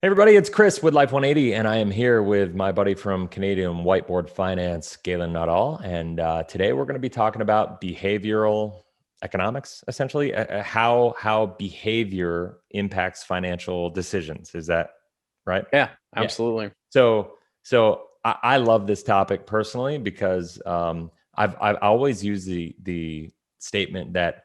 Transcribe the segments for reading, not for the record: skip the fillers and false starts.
Hey everybody, it's Chris with Life 180, and I am here with my buddy from Canadian Whiteboard Finance, Galen Nuttall. And today we're going to be talking about behavioral economics, essentially, how behavior impacts financial decisions. Is that right? Yeah, Yeah. absolutely. So I love this topic personally because I've always used the statement that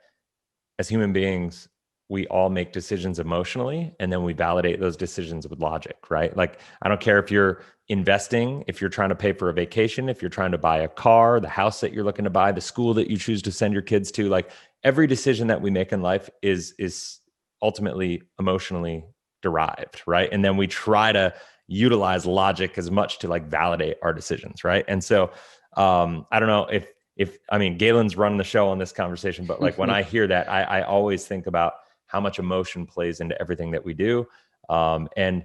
as human beings, we all make decisions emotionally and then we validate those decisions with logic, right? Like, I don't care if you're investing, if you're trying to pay for a vacation, if you're trying to buy a car, the house that you're looking to buy, the school that you choose to send your kids to, like every decision that we make in life is ultimately emotionally derived, right? And then we try to utilize logic as much to like validate our decisions, right? And so I don't know if I mean Galen's running the show on this conversation, but like when I hear that, I always think about how much emotion plays into everything that we do. And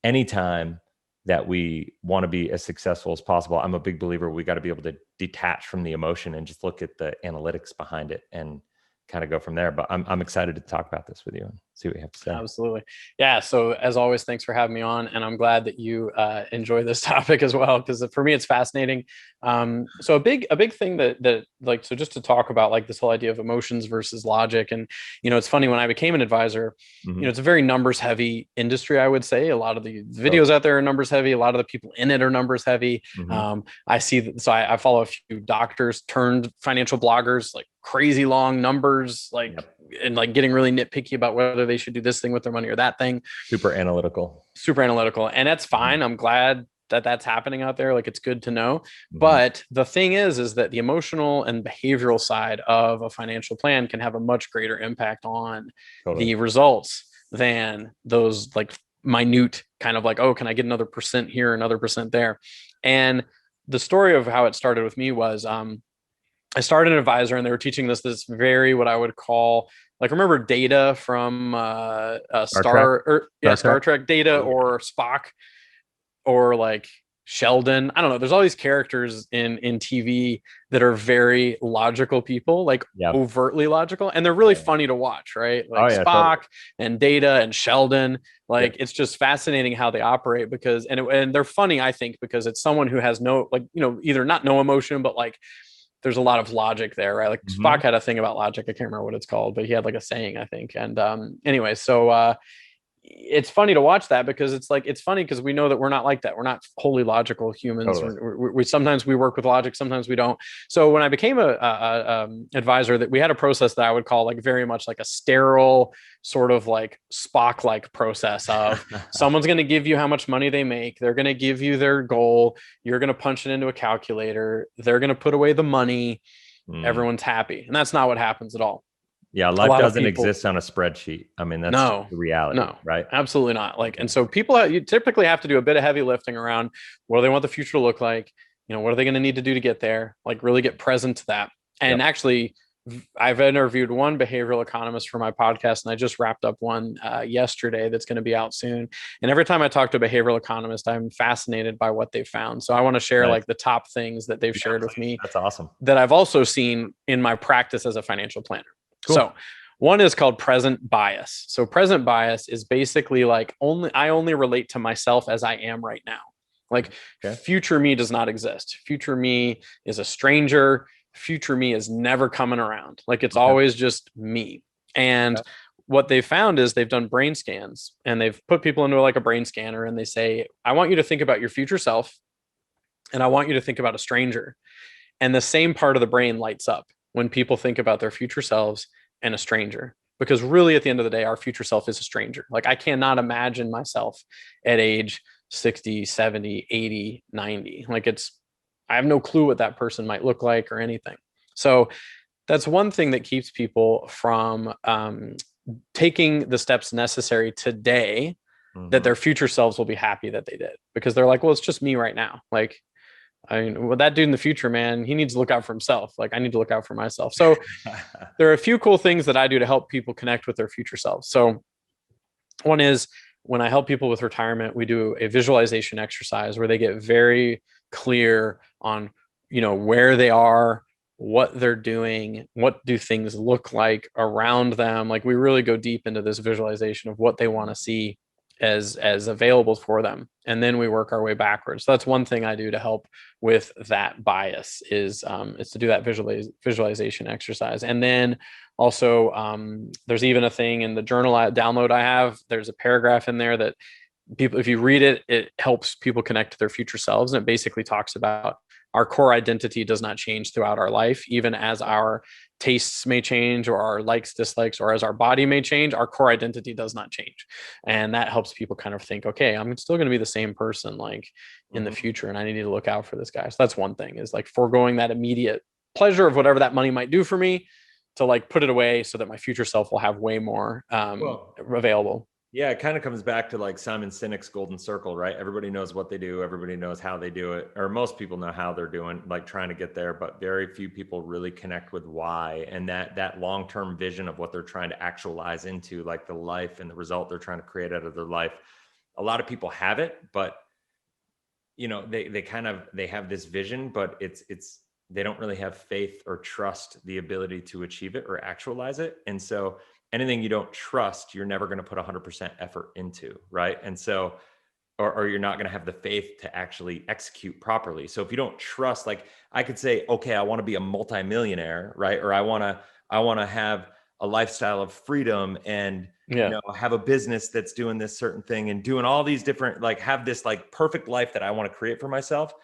anytime that we want to be as successful as possible, I'm a big believer we got to be able to detach from the emotion and just look at the analytics behind it and kind of go from there. But I'm excited to talk about this with you and see what you have to say. Absolutely. Yeah. So as always, thanks for having me on. And I'm glad that you enjoy this topic as well, because for me, it's fascinating. So a big thing that like, so just to talk about like this whole idea of emotions versus logic. And, it's funny when I became an advisor, Mm-hmm. it's a very numbers heavy industry, I would say. A lot of the videos out there are numbers heavy. A lot of the people in it are numbers heavy. Mm-hmm. I see that. So I follow a few doctors turned financial bloggers, like crazy long numbers, like, Yep. and like getting really nitpicky about whether they should do this thing with their money or that thing. Super analytical. Super analytical. And that's Mm-hmm. fine. I'm glad that that's happening out there. Like, it's good to know. Mm-hmm. But the thing is that the emotional and behavioral side of a financial plan can have a much greater impact on Totally. the results than those like minute kind of like, oh, can I get another percent here, another percent there? And the story of how it started with me was I started an advisor and they were teaching this very what I would call, like, remember Data from Star Trek. Star Trek Data, Oh yeah. or Spock, or like Sheldon. I don't know. There's all these characters in TV that are very logical people, like Yeah. overtly logical, and they're really Yeah. funny to watch, right? Oh Like yeah. Totally. Spock and Data and Sheldon. Like, Yep. it's just fascinating how they operate, because and they're funny, I think, because it's someone who has no, like, either not no emotion, but like there's a lot of logic there, right? Like Mm-hmm. Spock had a thing about logic. I can't remember what it's called, but he had like a saying, I think. And anyway, so it's funny to watch that, because it's funny because we know that we're not like that. We're not wholly logical humans. Totally. We sometimes we work with logic, sometimes we don't. So when I became advisor, that we had a process that I would call like very much like a sterile sort of like Spock like process of someone's going to give you how much money they make. They're going to give you their goal. You're going to punch it into a calculator. They're going to put away the money. Mm. Everyone's happy. And that's not what happens at all. Yeah, A life lot of doesn't people, exist on a spreadsheet. I mean, that's just no, the reality, no, right? absolutely not. Like, Yeah. and so people, you typically have to do a bit of heavy lifting around what do they want the future to look like? What are they going to need to do to get there? Like, really get present to that. And Yep. actually, I've interviewed one behavioral economist for my podcast, and I just wrapped up one yesterday that's going to be out soon. And every time I talk to a behavioral economist, I'm fascinated by what they've found. So I want to share Nice. like the top things that they've Yeah, shared with please. me That's awesome. that I've also seen in my practice as a financial planner. Cool. So one is called present bias. So present bias is basically like, I only relate to myself as I am right now. Like, Okay. future me does not exist. Future me is a stranger. Future me is never coming around. Like, it's Okay. always just me. And Okay. what they've found is they've done brain scans, and they've put people into like a brain scanner, and they say, I want you to think about your future self, and I want you to think about a stranger. And the same part of the brain lights up when people think about their future selves and a stranger. Because really, at the end of the day, our future self is a stranger. Like, I cannot imagine myself at age 60, 70, 80, 90. Like, I have no clue what that person might look like or anything. So that's one thing that keeps people from taking the steps necessary today, that Mm-hmm. their future selves will be happy that they did, because they're like, well, it's just me right now. Like, I mean, well, that dude in the future, man, he needs to look out for himself. Like, I need to look out for myself. So there are a few cool things that I do to help people connect with their future selves. So one is, when I help people with retirement, we do a visualization exercise where they get very clear on, where they are, what they're doing, what do things look like around them. Like, we really go deep into this visualization of what they want to see as available for them, and then we work our way backwards. So that's one thing I do to help with that bias is to do that visualization exercise. And then also there's even a thing in the journal download I have. There's a paragraph in there that people, if you read it, it helps people connect to their future selves, and it basically talks about our core identity does not change throughout our life, even as our tastes may change or our likes, dislikes, or as our body may change, our core identity does not change. And that helps people kind of think, okay, I'm still going to be the same person like in the future, and I need to look out for this guy. So that's one thing, is like foregoing that immediate pleasure of whatever that money might do for me to like put it away so that my future self will have way more available. Yeah, it kind of comes back to like Simon Sinek's golden circle, right? Everybody knows what they do, everybody knows how they do it, or most people know how they're doing, like trying to get there, but very few people really connect with why, and that long-term vision of what they're trying to actualize into, like the life and the result they're trying to create out of their life. A lot of people have it, but you know, they have this vision, but it's they don't really have faith or trust the ability to achieve it or actualize it. And so anything you don't trust, you're never going to put 100% effort into, right? And so, or you're not going to have the faith to actually execute properly. So if you don't trust, like I could say, okay, I want to be a multimillionaire, right? Or I want to have a lifestyle of freedom and, you know, have a business that's doing this certain thing and doing all these different, like have this like perfect life that I want to create for myself.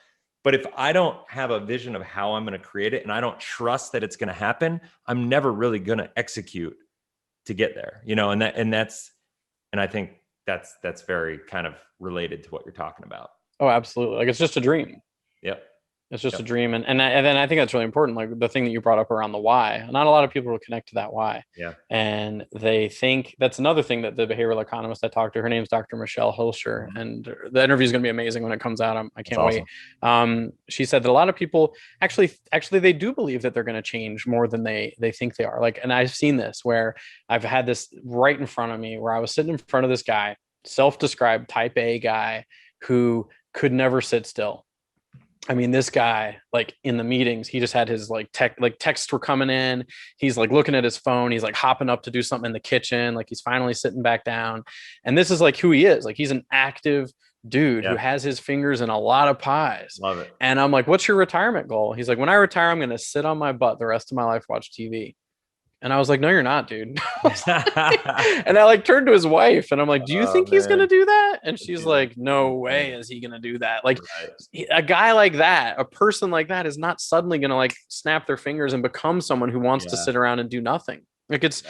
But if I don't have a vision of how I'm going to create it and I don't trust that it's going to happen, I'm never really going to execute to get there, you know, and I think that's very kind of related to what you're talking about. Oh, absolutely. Like it's just a dream. Yep. It's just a dream. And then I think that's really important. Like the thing that you brought up around the why, not a lot of people will connect to that why. Yeah. And they think that's another thing that the behavioral economist I talked to, her name's Dr. Michelle Hilscher, and the interview is going to be amazing when it comes out. I can't wait. She said that a lot of people actually they do believe that they're going to change more than they think they are. Like, and I've seen this where I've had this right in front of me where I was sitting in front of this guy, self-described type A guy who could never sit still. I mean, this guy, like in the meetings, he just had his like texts were coming in. He's like looking at his phone. He's like hopping up to do something in the kitchen. Like he's finally sitting back down. And this is like who he is. Like he's an active dude who has his fingers in a lot of pies. Love it. And I'm like, what's your retirement goal? He's like, when I retire, I'm going to sit on my butt the rest of my life, watch TV. And I was like, no, you're not, dude. And I like turned to his wife and I'm like, do you think he's going to do that? And she's like, no way is he going to do that. Like a guy like that, a person like that is not suddenly going to like snap their fingers and become someone who wants to sit around and do nothing. Like it's,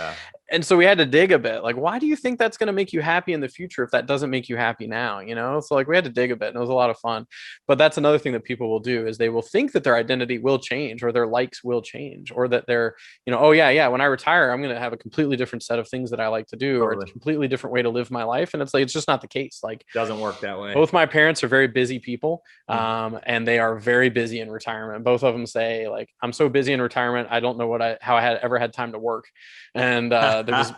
and so we had to dig a bit. Like, why do you think that's going to make you happy in the future if that doesn't make you happy now? You know, so like we had to dig a bit and it was a lot of fun. But that's another thing that people will do is they will think that their identity will change or their likes will change or that they're, you know, oh yeah, when I retire, I'm going to have a completely different set of things that I like to do or a completely different way to live my life. And it's like, it's just not the case. Like, it doesn't work that way. Both my parents are very busy people and they are very busy in retirement. Both of them say like, I'm so busy in retirement. I don't know how I had ever had time to work. And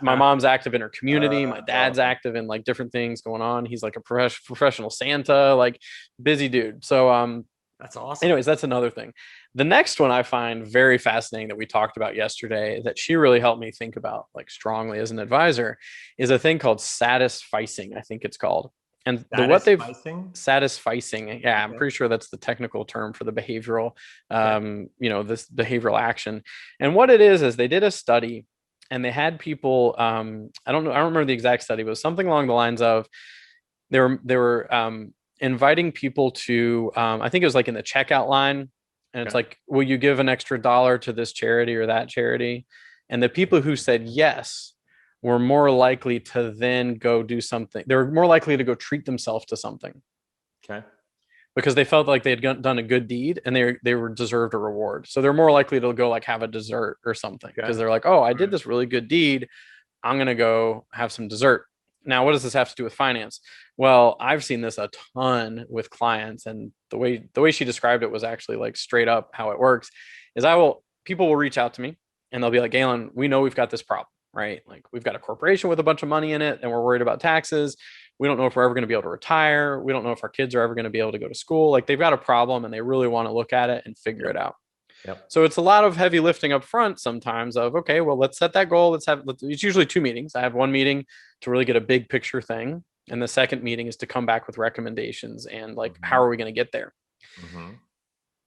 my mom's active in her community. My dad's active in like different things going on. He's like a professional Santa, like busy dude. So that's awesome. Anyways, that's another thing. The next one I find very fascinating that we talked about yesterday that she really helped me think about like strongly as an advisor is a thing called satisficing, I think it's called. And satisficing. Yeah, I'm pretty sure that's the technical term for the behavioral, you know, this behavioral action. And what it is they did a study and they had people, I don't remember the exact study, but it was something along the lines of they were inviting people to, I think it was like in the checkout line. And it's like, will you give an extra $1 to this charity or that charity? And the people who said yes were more likely to then go do something. They were more likely to go treat themselves to something. Okay. Because they felt like they had done a good deed and they were deserved a reward. So they're more likely to go like have a dessert or something because they're like, oh, I did this really good deed. I'm going to go have some dessert. Now, what does this have to do with finance? Well, I've seen this a ton with clients, and the way she described it was actually like straight up how it works is people will reach out to me and they'll be like, Galen, we know we've got this problem, right? Like we've got a corporation with a bunch of money in it and we're worried about taxes. We don't know if we're ever going to be able to retire. We don't know if our kids are ever going to be able to go to school. Like they've got a problem and they really want to look at it and figure it out. Yep. So it's a lot of heavy lifting up front sometimes of, okay, well, let's set that goal. It's usually 2 meetings. I have one meeting to really get a big picture thing. And the second meeting is to come back with recommendations and like, how Mm-hmm. are we going to get there? Mm-hmm.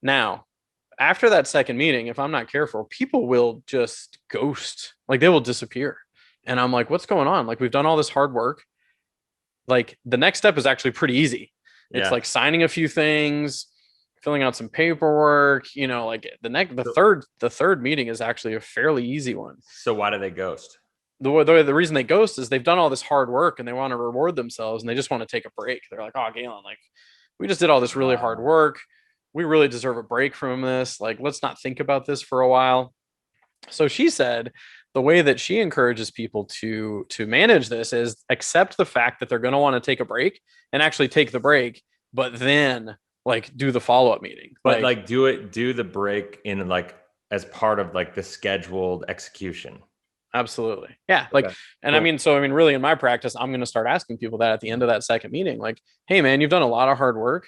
Now, after that second meeting, if I'm not careful, people will just ghost, like they will disappear. And I'm like, what's going on? Like, we've done all this hard work. Like, the next step is actually pretty easy. It's Yeah. like signing a few things, filling out some paperwork, like the third meeting is actually a fairly easy one. So why do they ghost? The reason they ghost is they've done all this hard work and they want to reward themselves and they just want to take a break. They're like, oh, Galen, like we just did all this really hard work. We really deserve a break from this. Like, let's not think about this for a while. So she said the way that she encourages people to manage this is accept the fact that they're going to want to take a break and actually take the break, but then like do the follow-up meeting. But like do the break in like as part of like the scheduled execution. Absolutely. Yeah. Like, Okay. and Cool. I mean, really in my practice, I'm going to start asking people that at the end of that second meeting, like, hey man, you've done a lot of hard work.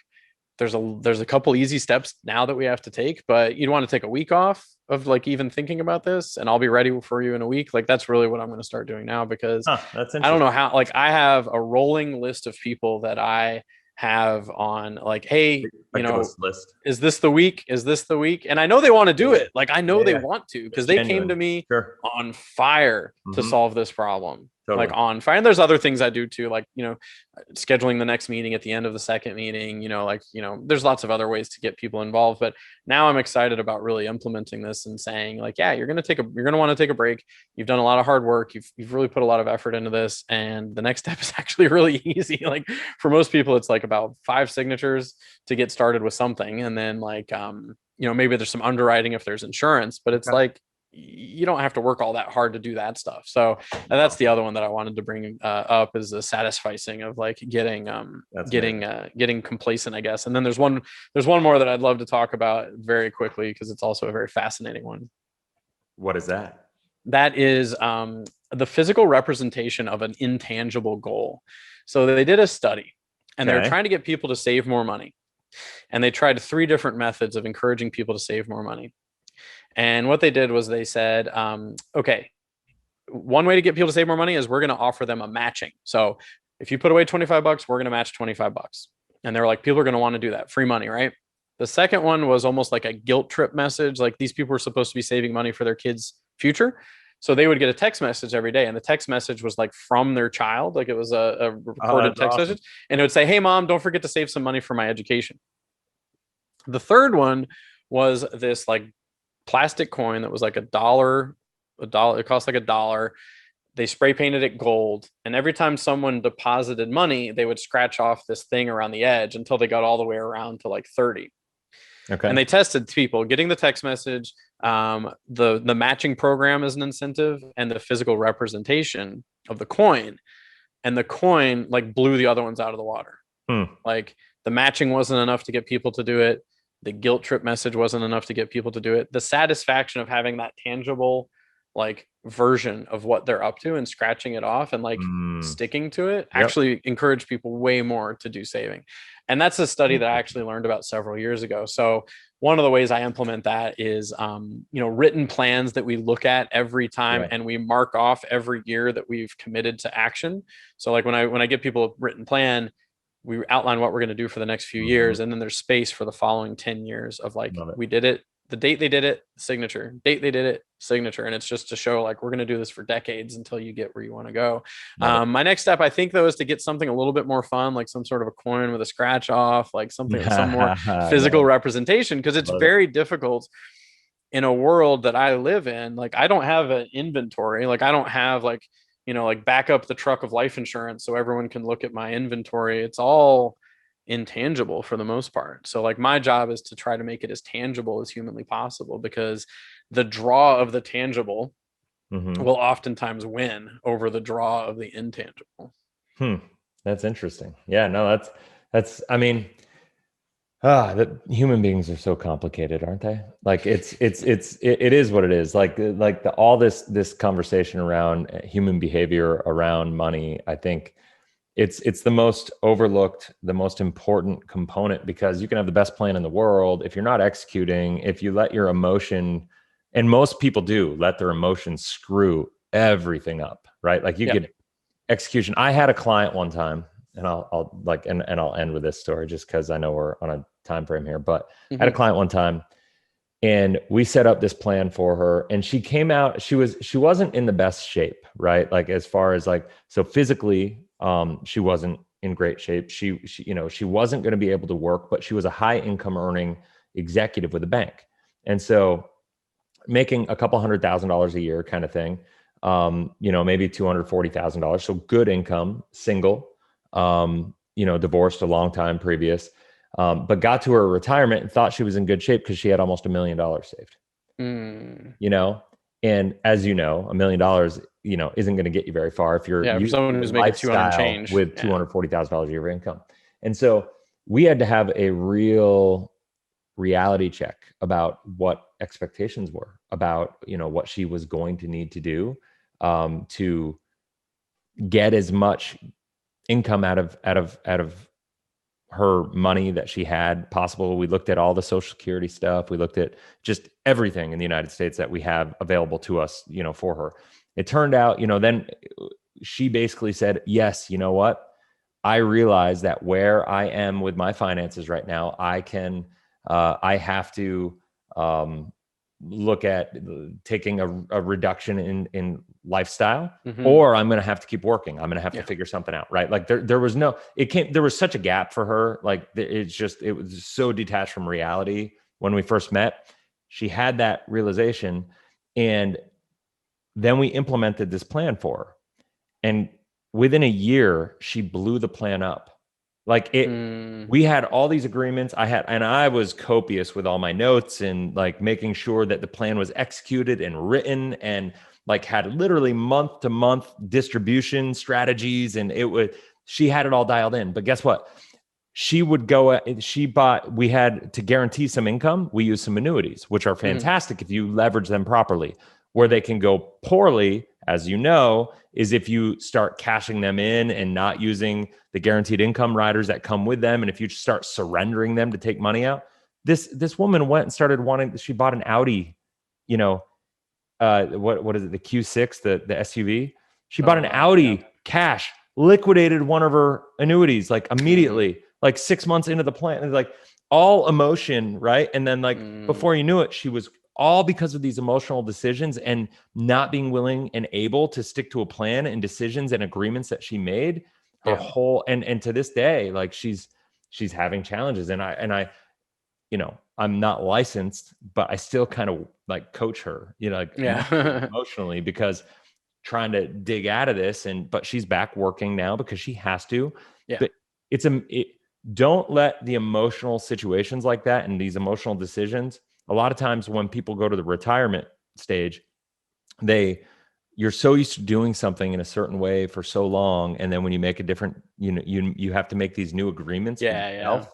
There's a couple easy steps now that we have to take, but you'd want to take a week off of like even thinking about this and I'll be ready for you in a week. Like, that's really what I'm going to start doing now because That's I don't interesting. know how, like, I have a rolling list of people that I have on like, hey, A ghost list. is this the week? Is this the week? And I know they want to do Yeah. it. Like, I know Yeah. they Yeah. want to because It's they came to genuine. me Sure. on fire to Mm-hmm. solve this problem. Like Totally. on fire. And there's other things I do too, like, scheduling the next meeting at the end of the second meeting, there's lots of other ways to get people involved. But now I'm excited about really implementing this and saying, like, yeah, you're gonna want to take a break. You've done a lot of hard work, you've really put a lot of effort into this. And the next step is actually really easy. Like for most people, it's like about 5 signatures to get started with something. And then like maybe there's some underwriting if there's insurance, but it's Okay. like you don't have to work all that hard to do that stuff. So that's the other one that I wanted to bring up is the satisficing of like getting complacent, I guess. And then there's one more that I'd love to talk about very quickly because it's also a very fascinating one. What is that? That is the physical representation of an intangible goal. So they did a study and they were trying to get people to save more money. And they tried 3 different methods of encouraging people to save more money. And what they did was they said, okay, one way to get people to save more money is we're going to offer them a matching. So if you put away $25, we're going to match $25. And they were like, people are going to want to do that. Free money, right? The second one was almost like a guilt trip message. Like these people were supposed to be saving money for their kids' future. So they would get a text message every day. And the text message was like from their child. Like it was a recorded text message. And it would say, hey, mom, don't forget to save some money for my education. The third one was this like plastic coin that was like $1. It cost like $1. They spray painted it gold. And every time someone deposited money, they would scratch off this thing around the edge until they got all the way around to like 30. Okay. And they tested people getting the text message, the matching program as an incentive, and the physical representation of the coin. And the coin like blew the other ones out of the water. Like the matching wasn't enough to get people to do it. The guilt trip message wasn't enough to get people to do it. The satisfaction of having that tangible like version of what they're up to and scratching it off and like sticking to it actually encourage people way more to do saving. And that's a study that I actually learned about several years ago. So one of the ways I implement that is, written plans that we look at every time and we mark off every year that we've committed to action. So like when I give people a written plan, we outline what we're going to do for the next few years. And then there's space for the following 10 years of like, we did it, the date they did it, signature, date they did it, signature. And it's just to show like, we're going to do this for decades until you get where you want to go. My next step, I think though, is to get something a little bit more fun, like some sort of a coin with a scratch off, like something, some more physical representation. Cause it's very difficult in a world that I live in. Like I don't have an inventory. Like I don't have like, like back up the truck of life insurance so everyone can look at my inventory. It's all intangible for the most part. So like my job is to try to make it as tangible as humanly possible because the draw of the tangible will oftentimes win over the draw of the intangible. That's interesting. Yeah, no, that's, I mean, the human beings are so complicated, aren't they? Like it is what it is. Like all this conversation around human behavior around money, I think it's the most overlooked, the most important component, because you can have the best plan in the world. If you're not executing, if you let your emotion, and most people do let their emotions screw everything up, right? Like you get execution. I had a client one time, and I'll end with this story just because I know we're on a time frame here. But I had a Mm-hmm. client one time, and we set up this plan for her, and she came out. She wasn't in the best shape, right? Like as far as like, so physically, she wasn't in great shape. She she wasn't going to be able to work, but she was a high income earning executive with a bank, and so making a couple $100,000 a year kind of thing. Maybe $240,000. So good income, single, divorced a long time previous, but got to her retirement and thought she was in good shape because she had almost $1 million saved, Mm. you know? And as you know, $1 million, isn't going to get you very far if you're Yeah, for using someone your who's making 200 and lifestyle change. with Yeah. $240,000 a year of income. And so we had to have a real reality check about what expectations were about what she was going to need to do to get as much income out of her money that she had possible. We looked at all the social security stuff. We looked at just everything in the United States that we have available to us, for her. It turned out, then she basically said, yes, you know what? I realize that where I am with my finances right now, I have to look at taking a reduction in lifestyle, Mm-hmm. or I'm going to have to keep working. I'm going to have Yeah. to figure something out, right? Like there was such a gap for her. Like it was so detached from reality when we first met. She had that realization, and then we implemented this plan for her. And within a year, she blew the plan up. Like we had all these agreements. I was copious with all my notes and like making sure that the plan was executed and written, and like had literally month to month distribution strategies. And she had it all dialed in. But guess what? We had to guarantee some income. We use some annuities, which are fantastic if you leverage them properly. Where they can go poorly, as you know, is if you start cashing them in and not using the guaranteed income riders that come with them. And if you start surrendering them to take money out. This woman went and she bought an Audi, what is it, the Q6, the SUV. She bought an Wow. Audi Yeah. cash, liquidated one of her annuities like immediately, Mm. like 6 months into the plan. And like all emotion, right? And then like before you knew it, she was all because of these emotional decisions and not being willing and able to stick to a plan and decisions and agreements that she made her whole, and to this day, like she's having challenges. And I'm not licensed, but I still kind of like coach her, like Yeah. emotionally, because trying to dig out of this. But she's back working now because she has to. Yeah. But don't let the emotional situations like that and these emotional decisions. A lot of times when people go to the retirement stage, you're so used to doing something in a certain way for so long, and then when you make a different, you have to make these new agreements with yourself.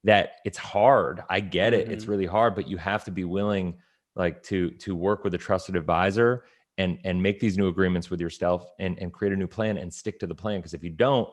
That it's hard. I get it. It's really hard, but you have to be willing, like to work with a trusted advisor and make these new agreements with yourself and create a new plan and stick to the plan. Because if you don't,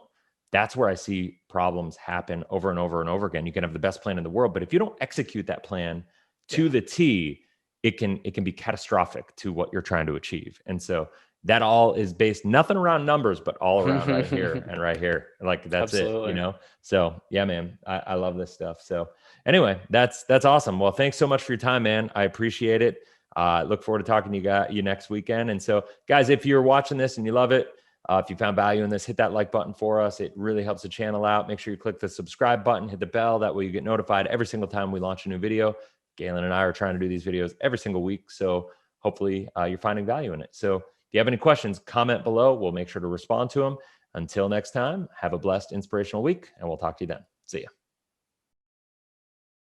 that's where I see problems happen over and over and over again. You can have the best plan in the world, but if you don't execute that plan to the T, it can be catastrophic to what you're trying to achieve. And so that all is based nothing around numbers, but all around right here and right here. Like that's Absolutely. it, So yeah, man, I love this stuff. So anyway, that's awesome. Well, thanks so much for your time, man. I appreciate it. Look forward to talking to you next weekend. And so guys, if you're watching this and you love it, if you found value in this, hit that like button for us. It really helps the channel out. Make sure you click the subscribe button, hit the bell. That way you get notified every single time we launch a new video. Galen and I are trying to do these videos every single week. So hopefully you're finding value in it. So if you have any questions, comment below. We'll make sure to respond to them. Until next time, have a blessed, inspirational week, and we'll talk to you then. See ya.